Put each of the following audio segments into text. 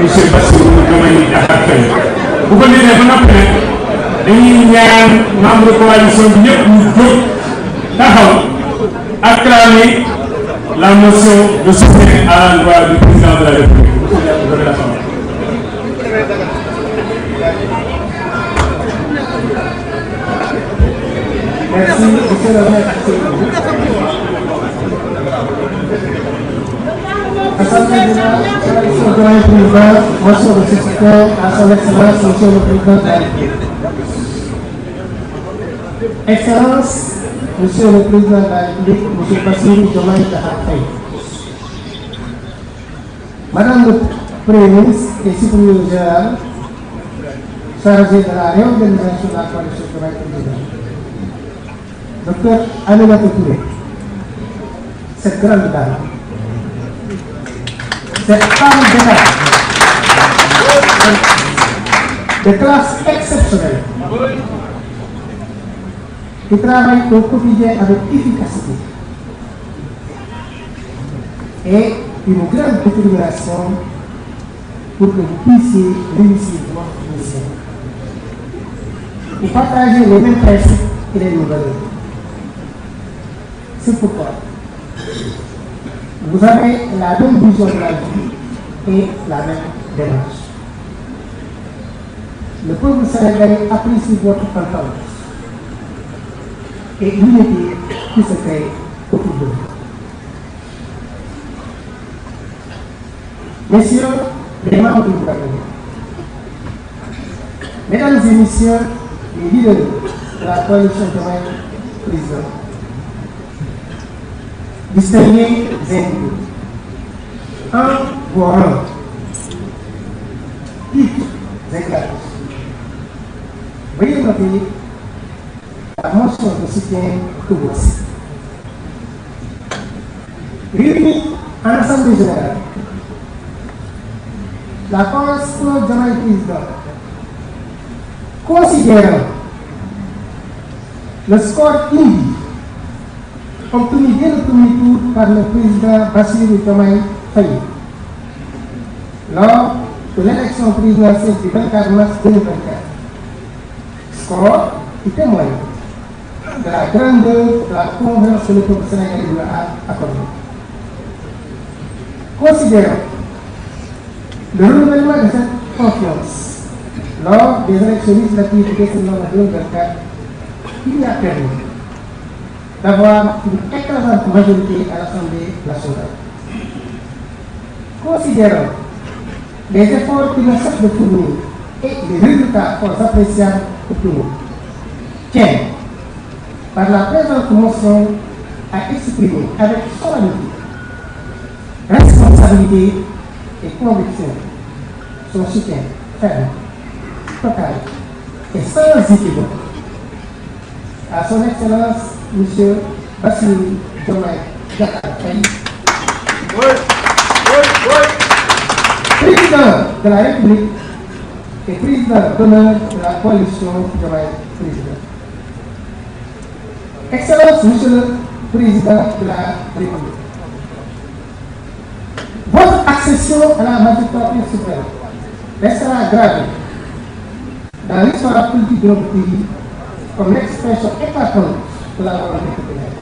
monsieur Bassirou Diomaye Diakhar Faye bu ko defee ba noppi nag dañuy ñaan membre coalition bi ñëpp ñu jóg taxaw acclamer la motion de soutien à l'endroit du président de la République. Merci, monsieur le maire. Assemblée générale, coalition Diomaye Président, motion de soutien à son excellence, monsieur le président de la République. Excellence, monsieur le président de la République, monsieur Bassirou Diomaye Diakhar Faye. Madame le Premier ministre et supérieur général, chargé de la réorganisation de la coalition Diomaye Président. Docteur Aminata Touré, cette grande dame, cette femme d'État de classe exceptionnelle, qui travaille au quotidien avec efficacité et une grande détermination pour que vous puissiez réussir votre mission. Vous partagez les mêmes principes et les mêmes valeurs. C'est pourquoi vous avez la même vision de la vie et la même démarche. Le peuple sénégalais apprécie votre entente et l'unité qui se crée autour de vous. Messieurs les membres du gouvernement, mesdames et messieurs les leaders de la coalition Diomaye Président, distingués invités, en vos rangs, titres et grades, veuillez noter la motion de soutien que voici. Réunis en Assemblée générale, la coalition Diomaye Président, considérant le score inédit obtenu dès le premier tour par le président Bassirou Diomaye Faye lors de l'élection présidentielle du 24 mars 2024, score qui témoigne de la grandeur de la confiance que le peuple sénégalais lui a accordée. Considérant le renouvellement de cette confiance lors des élections législatives de décembre 2024, il y a permis d'avoir une écrasante majorité à l'Assemblée nationale. Considérant les efforts qu'il ne cesse de fournir et les résultats fort appréciables obtenus, tiens, par la présente motion à exprimer avec solennité, responsabilité et conviction son soutien ferme, total et sans équivoque à son excellence monsieur Bassirou Diomaye Diakhar Faye, président de la République et président d'honneur de la coalition Diomaye Président. Excellence monsieur le président de la République, votre accession à la magistrature suprême restera gravée dans l'histoire politique de notre pays comme l'expression éclatante de la volonté populaire.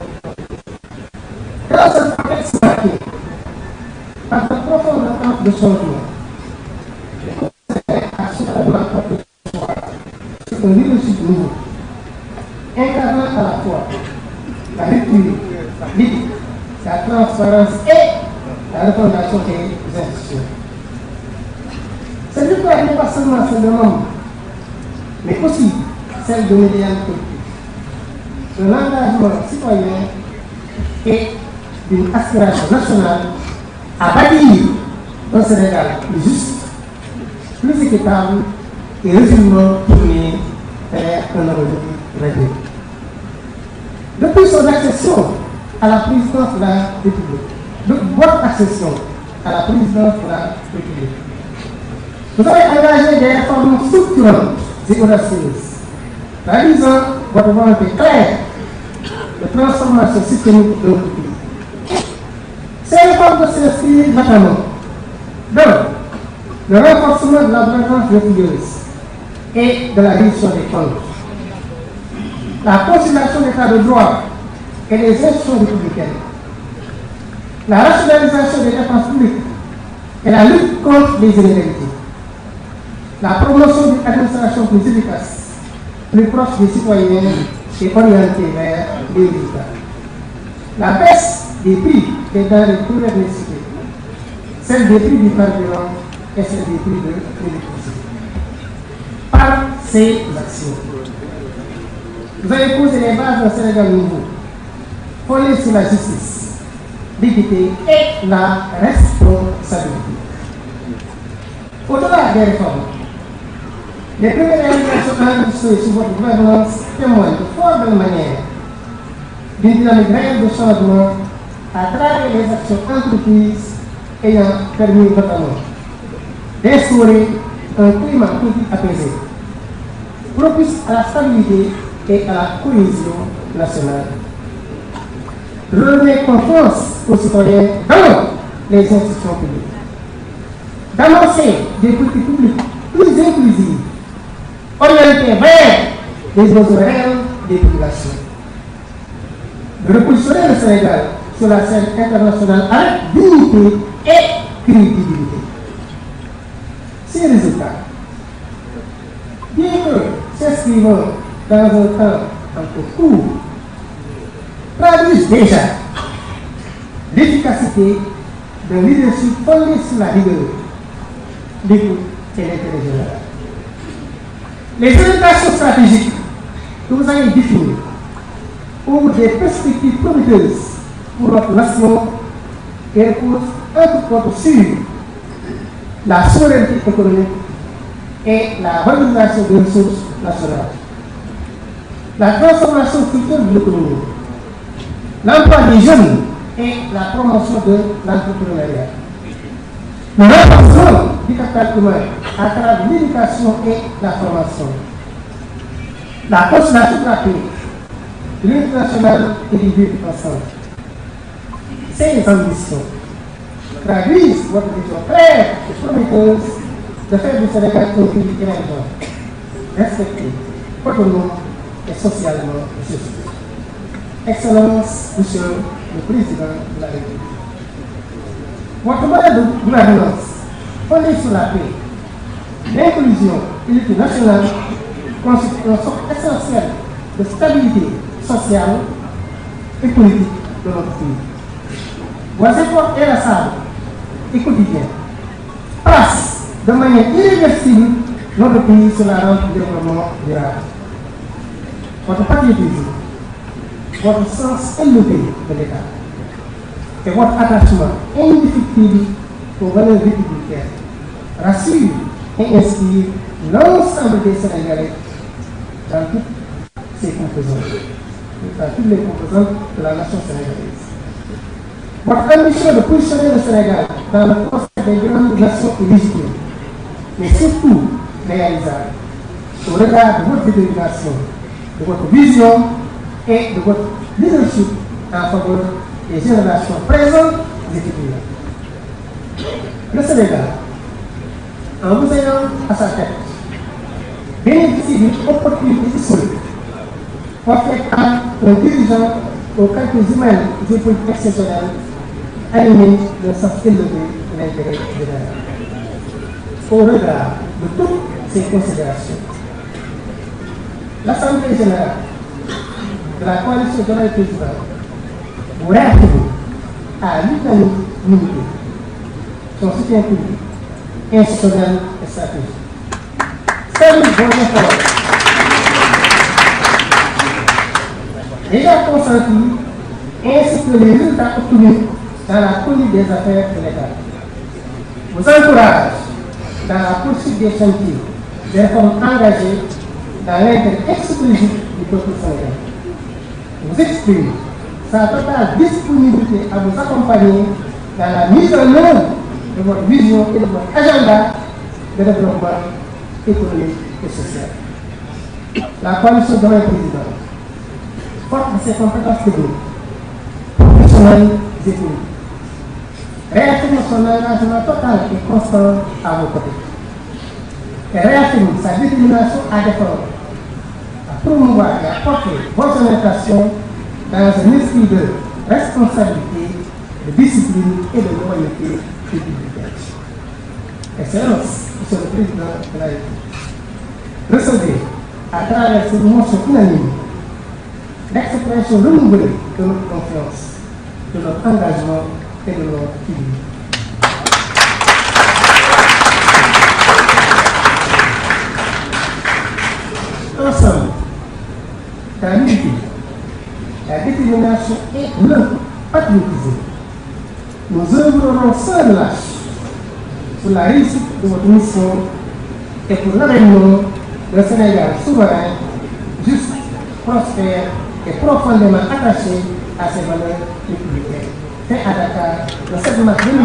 Dans ce contexte marqué par de profondes attentes de changement, les conseillers à ce c'est un leadership nouveau, incarnant à la fois la rupture, l'éthique, la transparence et la refondation des institutions. Cette victoire n'est pas seulement celle de membres, mais aussi celle de médias politiques, de l'engagement citoyen et d'une aspiration nationale à bâtir un Sénégal plus juste, plus équitable et résolument tourné vers un horizon réglé. Depuis son accession à la présidence de la République, depuis votre accession à la présidence de la République, vous avez engagé des réformes structurantes et audacieuses, réalisant votre volonté claire de transformation systémique de notre pays. Ces réformes s'inscrivent notamment dans le renforcement de la gouvernance religieuse et de la réduction des comptes, la consolidation de l'état de droit et des institutions républicaines, la rationalisation des dépenses publiques et la lutte contre les inégalités, la promotion d'une administration plus efficace, plus proche des citoyens et orientée vers les résultats, la baisse des prix des denrées de première nécessité, celle des prix du carburant et celle des prix de l'électricité. Par ces actions, vous avez posé les bases d'un Sénégal nouveau, fondé sur la justice, l'équité et la responsabilité. Au-delà des réformes, les premières réalisations enregistrées sous votre gouvernance témoignent de fort belle manière d'une dynamique réelle de changement à travers les actions entreprises ayant permis notamment d'instaurer un climat politique apaisé, propice à la stabilité et à la cohésion nationale. Redonner confiance aux citoyens dans les institutions publiques, d'annoncer des politiques publiques plus inclusives, orientées vers les besoins réels des populations, de repositionner le Sénégal sur la scène internationale avec dignité et crédibilité. Ces résultats, bien que s'inscrivant dans un temps encore court, traduisent déjà l'efficacité d'un leadership fondé sur la rigueur, l'écoute et l'intérêt général. Les orientations stratégiques que vous avez définies ouvrent des perspectives prometteuses pour notre nation et reposent entre autres sur la souveraineté économique et la valorisation des ressources nationales, la transformation culturelle de l'économie, l'emploi des jeunes et la promotion de l'entrepreneuriat, le renforcement du capital humain à travers l'éducation et la formation, la consolidation de la paix, de l'unité nationale et du vivre ensemble. Ces ambitions traduisent votre vision claire et prometteuse de faire du Sénégal un pays émergent, respecté, autonome et socialement juste. Excellence, Monsieur le Président de la République. Votre modèle de gouvernance, fondé sur la paix, l'inclusion et l'unité nationale, constitue un socle essentiel de stabilité sociale et politique de notre pays. Vos efforts irréversibles et quotidiens placent de manière irréversible notre pays sur la rampe du développement durable. Votre patriotisme, votre sens élevé de l'État et votre attachement indéfectible aux valeurs républicaines rassure et inspire l'ensemble des Sénégalais dans toutes ses composantes, dans toutes les composantes de la nation sénégalaise. Votre ambition de positionner le Sénégal dans le concert des grandes nations est légitime, mais surtout réalisable au regard de votre détermination, de votre vision et de votre leadership en faveur des générations présentes et futures. Le Sénégal, en vous ayant à sa tête, bénéficie d'une opportunité historique offerte à un dirigeant aux qualités humaines et politiques exceptionnelles, animé d'un sens élevé de l'intérêt général. Au regard de toutes ces considérations, l'Assemblée générale de la coalition de la présidente vous réaffirme à l'unanimité son soutien public, institutionnel et stratégique. Seuls vos efforts déjà consentis ainsi que les résultats obtenus dans la conduite des affaires de l'État vous encouragent dans la poursuite des chantiers des réformes engagées dans l'intérêt exclusif du peuple sénégalais. Vous exprime sa totale disponibilité à vous accompagner dans la mise en œuvre de votre vision et de votre agenda de développement économique et social. La coalition de la présidente, forte de ses compétences techniques, professionnelles et politiques, réaffirme son engagement total et constant à vos côtés. Et réaffirme sa détermination à défendre, à promouvoir et à porter votre orientation dans un esprit de responsabilité, de discipline et de loyauté républicaine. Excellence, Monsieur le Président de la République, recevez à travers cette motion unanime l'expression renouvelée de notre confiance, de notre engagement et de notre fidélité. Ensemble, dans l'unité, la détermination et le patriotisme, nous œuvrerons sans relâche pour la réussite de votre mission et pour l'avènement d'un Sénégal souverain, juste, prospère et profondément attaché à ses valeurs républicaines. Fait à Dakar, le 7 mars 2022.